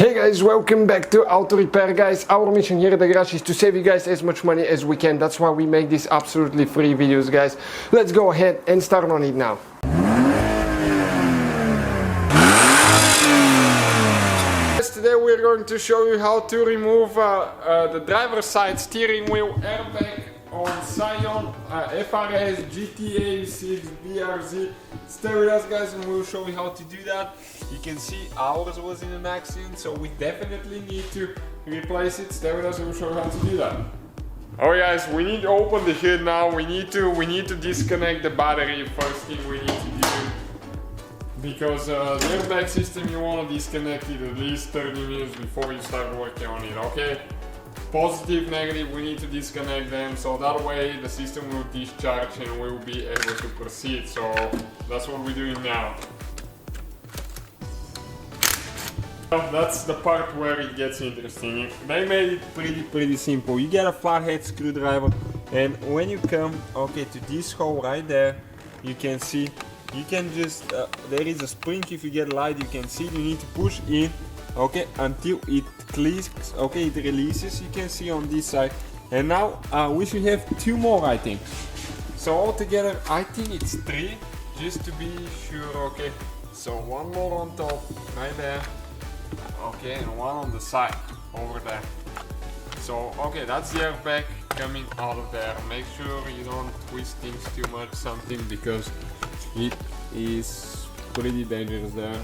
Hey guys, welcome back to Auto Repair, guys. Our mission here at the garage is to save you guys as much money as we can. That's why we make these absolutely free videos, guys. Let's go ahead and start on it now. Today we're going to show you how to remove the driver's side steering wheel airbag on Scion FR-S, GT86, BRZ. Stay with us, guys, and we'll show you how to do that. You can see ours was in an accident, so we definitely need to replace it. Stay with us and we'll show you how to do that. Oh guys, we need to open the hood now. We need to disconnect the battery. First thing we need to do, because the airbag system, you want to disconnect it at least 30 minutes before you start working on it, okay? Positive, negative, we need to disconnect them, so that way the system will discharge and we will be able to proceed. So that's what we're doing now. That's the part where it gets interesting. They made it pretty simple. You get a flathead screwdriver, and when you come, okay, to this hole right there, you can see, you can just, there is a spring. If you get light, you can see, you need to push in, okay, until it clicks, okay, it releases, you can see on this side. And now we should have two more, I think. So altogether, I think it's three, just to be sure, okay. So one more on top, right there. Okay, and one on the side, over there. So, okay, that's the airbag coming out of there. Make sure you don't twist things too much, something, because it is pretty dangerous there.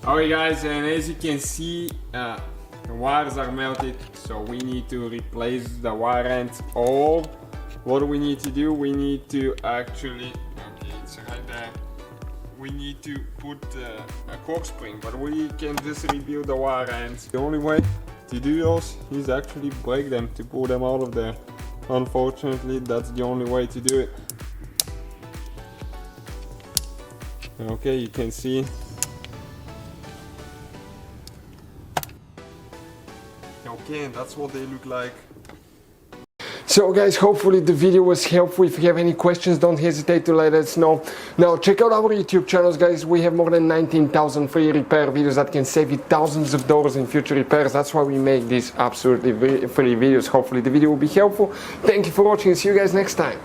Alright guys, and as you can see, the wires are melted, so we need to replace the wire ends. Or what do we need to do? We need to actually, okay, it's right there. We need to put a cork spring, but we can just rebuild the wire ends. The only way to do those is actually break them to pull them out of there. Unfortunately, that's the only way to do it. Okay, you can see. Okay, and that's what they look like. So guys, hopefully the video was helpful. If you have any questions, don't hesitate to let us know. Now check out our YouTube channels, guys. We have more than 19,000 free repair videos that can save you thousands of dollars in future repairs. That's why we make these absolutely free videos. Hopefully the video will be helpful. Thank you for watching. See you guys next time.